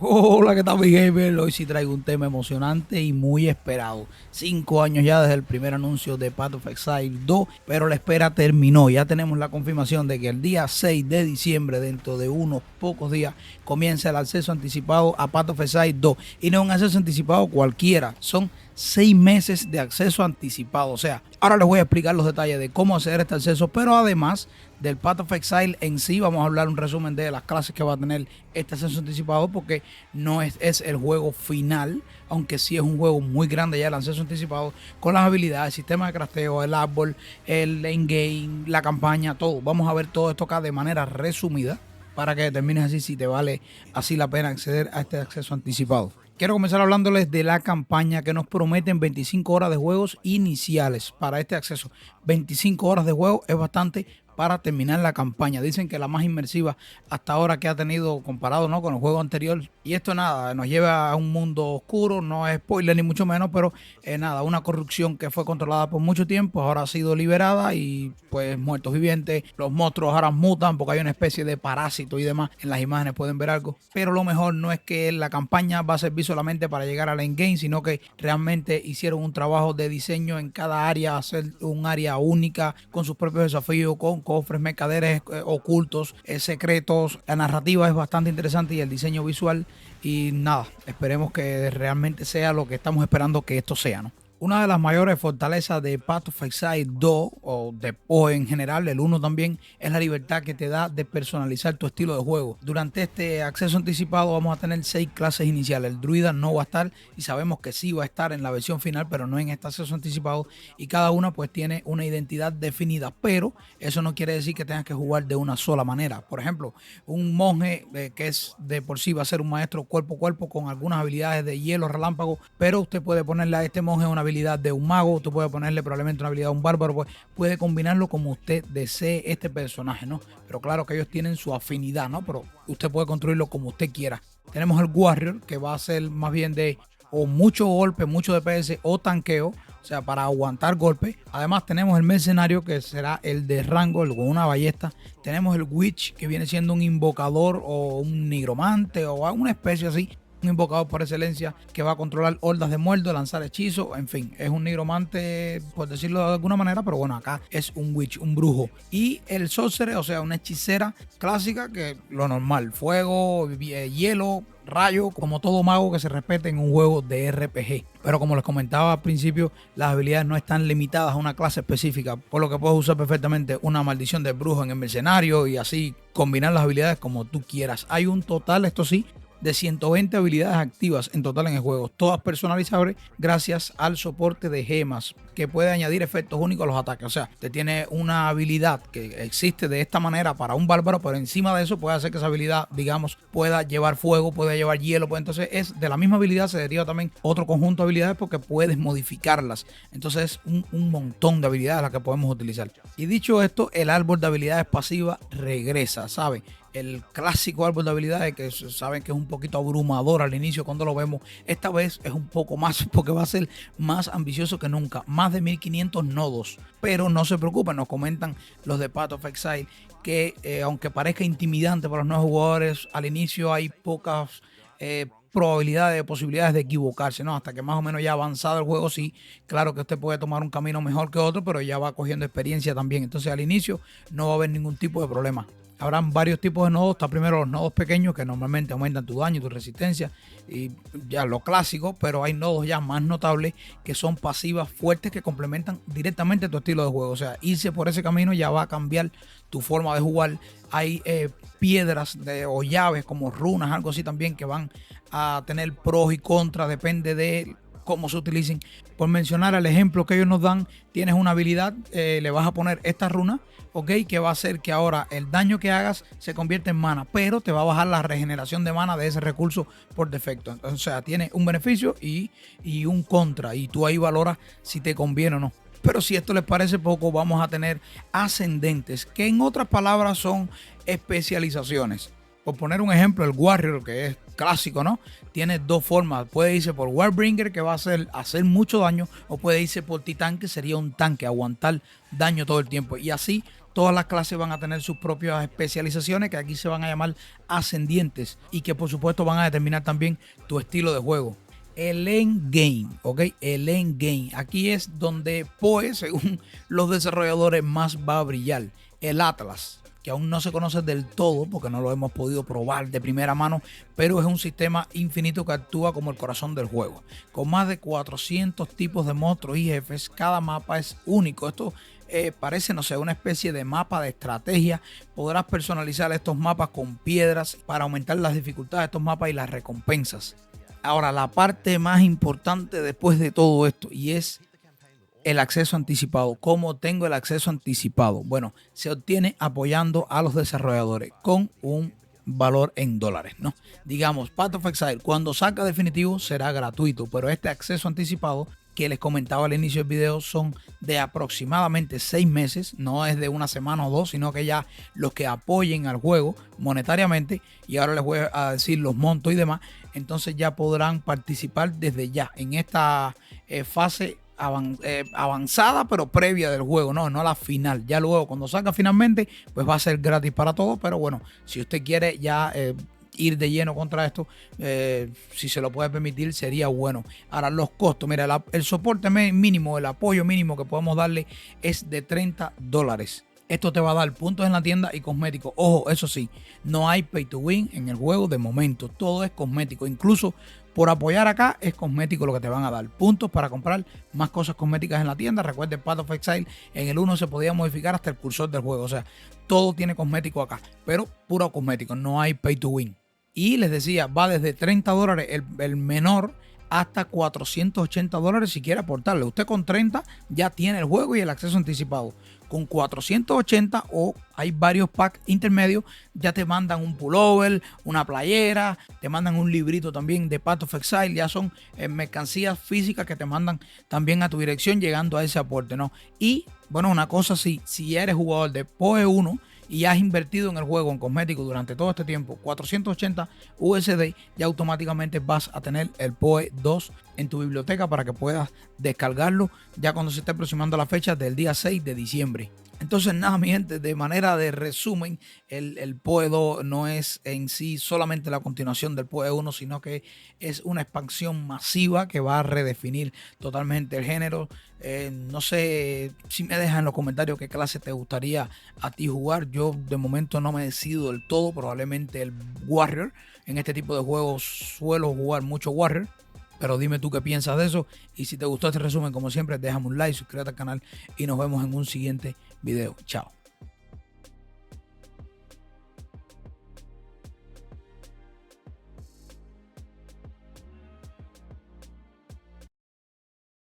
Hola, ¿qué tal, mi gamer? Hoy sí traigo un tema emocionante y muy esperado. 5 años ya desde el primer anuncio de Path of Exile 2, pero la espera terminó. Ya tenemos la confirmación de que el día 6 de diciembre, dentro de unos pocos días, comienza el acceso anticipado a Path of Exile 2. Y no es un acceso anticipado cualquiera, son 6 meses de acceso anticipado. O sea, ahora les voy a explicar los detalles de cómo hacer este acceso, pero además del Path of Exile en sí, vamos a hablar un resumen de las clases que va a tener este acceso anticipado, porque no es el juego final, aunque sí es un juego muy grande ya el acceso anticipado, con las habilidades, el sistema de crafteo, el árbol, el endgame, la campaña, todo. Vamos a ver todo esto acá de manera resumida para que determines así si te vale así la pena acceder a este acceso anticipado. Quiero comenzar hablándoles de la campaña que nos prometen 25 horas de juegos iniciales para este acceso. 25 horas de juego es bastante para terminar la campaña. Dicen que la más inmersiva hasta ahora que ha tenido comparado, ¿no?, con el juego anterior. Y esto nada, nos lleva a un mundo oscuro, no es spoiler ni mucho menos, pero nada, una corrupción que fue controlada por mucho tiempo, ahora ha sido liberada y pues muertos vivientes, los monstruos ahora mutan porque hay una especie de parásito y demás. En las imágenes pueden ver algo, pero lo mejor no es que la campaña va a servir solamente para llegar al endgame, sino que realmente hicieron un trabajo de diseño en cada área, hacer un área única con sus propios desafíos, con cofres, mercaderes ocultos, secretos. La narrativa es bastante interesante y el diseño visual. Y nada, esperemos que realmente sea lo que estamos esperando que esto sea, ¿no? Una de las mayores fortalezas de Path of Exile 2 o en general el 1 también es la libertad que te da de personalizar tu estilo de juego. Durante este acceso anticipado vamos a tener 6 clases iniciales. El druida no va a estar y sabemos que sí va a estar en la versión final, pero no en este acceso anticipado, y cada una pues tiene una identidad definida, pero eso no quiere decir que tengas que jugar de una sola manera. Por ejemplo, un monje que es de por sí va a ser un maestro cuerpo a cuerpo con algunas habilidades de hielo, relámpago, pero usted puede ponerle a este monje una habilidad de un mago, tú puedes ponerle probablemente una habilidad de un bárbaro, pues puede combinarlo como usted desee este personaje, ¿no? Pero claro que ellos tienen su afinidad, ¿no? Pero usted puede construirlo como usted quiera. Tenemos el Warrior, que va a ser más bien de o mucho golpe, mucho DPS o tanqueo, o sea, para aguantar golpes. Además tenemos el mercenario, que será el de rango, el con una ballesta. Tenemos el Witch, que viene siendo un invocador o un nigromante o una especie así, un invocador por excelencia, que va a controlar hordas de muertos, lanzar hechizos, en fin, es un nigromante por decirlo de alguna manera, pero bueno, acá es un witch, un brujo. Y el sorcerer, o sea, una hechicera clásica, que lo normal, fuego, hielo, rayo, como todo mago que se respete en un juego de RPG. Pero como les comentaba al principio, las habilidades no están limitadas a una clase específica, por lo que puedes usar perfectamente una maldición del brujo en el mercenario y así combinar las habilidades como tú quieras. Hay un total, esto sí, de 120 habilidades activas en total en el juego, todas personalizables gracias al soporte de gemas, que puede añadir efectos únicos a los ataques. O sea, te tiene una habilidad que existe de esta manera para un bárbaro, pero encima de eso puede hacer que esa habilidad, digamos, pueda llevar fuego, puede llevar hielo, pues entonces es de la misma habilidad se deriva también otro conjunto de habilidades porque puedes modificarlas. Entonces es un montón de habilidades las que podemos utilizar. Y dicho esto, el árbol de habilidades pasivas regresa, ¿saben? El clásico árbol de habilidades que saben que es un poquito abrumador al inicio cuando lo vemos, esta vez es un poco más porque va a ser más ambicioso que nunca, más de 1500 nodos, pero no se preocupen, nos comentan los de Path of Exile que aunque parezca intimidante para los nuevos jugadores, al inicio hay pocas probabilidades, posibilidades de equivocarse, ¿no? Hasta que más o menos ya avanzado el juego, sí, claro que usted puede tomar un camino mejor que otro, pero ya va cogiendo experiencia también, entonces al inicio no va a haber ningún tipo de problema. Habrán varios tipos de nodos. Está primero los nodos pequeños, que normalmente aumentan tu daño y tu resistencia, y ya lo clásico, pero hay nodos ya más notables que son pasivas fuertes que complementan directamente tu estilo de juego. O sea, irse por ese camino ya va a cambiar tu forma de jugar. Hay piedras o llaves como runas, algo así también, que van a tener pros y contras, depende de cómo se utilicen. Por mencionar el ejemplo que ellos nos dan, tienes una habilidad, le vas a poner esta runa, ok, que va a hacer que ahora el daño que hagas se convierta en mana, pero te va a bajar la regeneración de mana de ese recurso por defecto. Entonces, o sea, tiene un beneficio y un contra, y tú ahí valoras si te conviene o no. Pero si esto les parece poco, vamos a tener ascendentes, que en otras palabras son especializaciones. Por poner un ejemplo, el Warrior, que es clásico, ¿no? Tiene dos formas. Puede irse por Warbringer, que va a hacer mucho daño, o puede irse por Titán, que sería un tanque, aguantar daño todo el tiempo. Y así Todas las clases van a tener sus propias especializaciones que aquí se van a llamar ascendientes y que por supuesto van a determinar también tu estilo de juego. El endgame, ¿ok? El endgame. Aquí es donde PoE, según los desarrolladores, más va a brillar. El Atlas, que aún no se conoce del todo porque no lo hemos podido probar de primera mano, pero es un sistema infinito que actúa como el corazón del juego. Con más de 400 tipos de monstruos y jefes, cada mapa es único. Esto parece, no sé, una especie de mapa de estrategia. Podrás personalizar estos mapas con piedras para aumentar las dificultades de estos mapas y las recompensas. Ahora, la parte más importante después de todo esto, y es el acceso anticipado. ¿Cómo tengo el acceso anticipado? Bueno, se obtiene apoyando a los desarrolladores con un valor en dólares, ¿no? Digamos, Path of Exile, cuando salga definitivo será gratuito, pero este acceso anticipado que les comentaba al inicio del video son de aproximadamente 6 meses, no es de una semana o dos, sino que ya los que apoyen al juego monetariamente, y ahora les voy a decir los montos y demás, entonces ya podrán participar desde ya en esta fase avanzada pero previa del juego, no la final. Ya luego cuando salga finalmente pues va a ser gratis para todos, pero bueno, si usted quiere ya ir de lleno contra esto, si se lo puede permitir sería bueno. Ahora los costos, mira, el soporte mínimo, el apoyo mínimo que podemos darle es de $30. Esto te va a dar puntos en la tienda y cosméticos. Ojo, eso sí, no hay pay to win en el juego de momento. Todo es cosmético. Incluso por apoyar acá es cosmético lo que te van a dar. Puntos para comprar más cosas cosméticas en la tienda. Recuerden, Path of Exile en el 1 se podía modificar hasta el cursor del juego. O sea, todo tiene cosmético acá, pero puro cosmético. No hay pay to win. Y les decía, va desde $30 el menor hasta $480 si quiere aportarle. Usted con 30 ya tiene el juego y el acceso anticipado. Con 480 o hay varios packs intermedios, ya te mandan un pullover, una playera, te mandan un librito también de Path of Exile. Ya son mercancías físicas que te mandan también a tu dirección llegando a ese aporte, ¿no? Y bueno, una cosa, si eres jugador de PoE 1 y has invertido en el juego en cosméticos durante todo este tiempo, 480 USD, ya automáticamente vas a tener el PoE 2 en tu biblioteca para que puedas descargarlo ya cuando se esté aproximando la fecha del día 6 de diciembre. Entonces nada, mi gente, de manera de resumen, el PoE 2 no es en sí solamente la continuación del PoE 1, sino que es una expansión masiva que va a redefinir totalmente el género. No sé si me dejas en los comentarios qué clase te gustaría a ti jugar. Yo de momento no me decido del todo, probablemente el Warrior. En este tipo de juegos suelo jugar mucho Warrior. Pero dime tú qué piensas de eso. Y si te gustó este resumen, como siempre, déjame un like, suscríbete al canal y nos vemos en un siguiente video. Chao.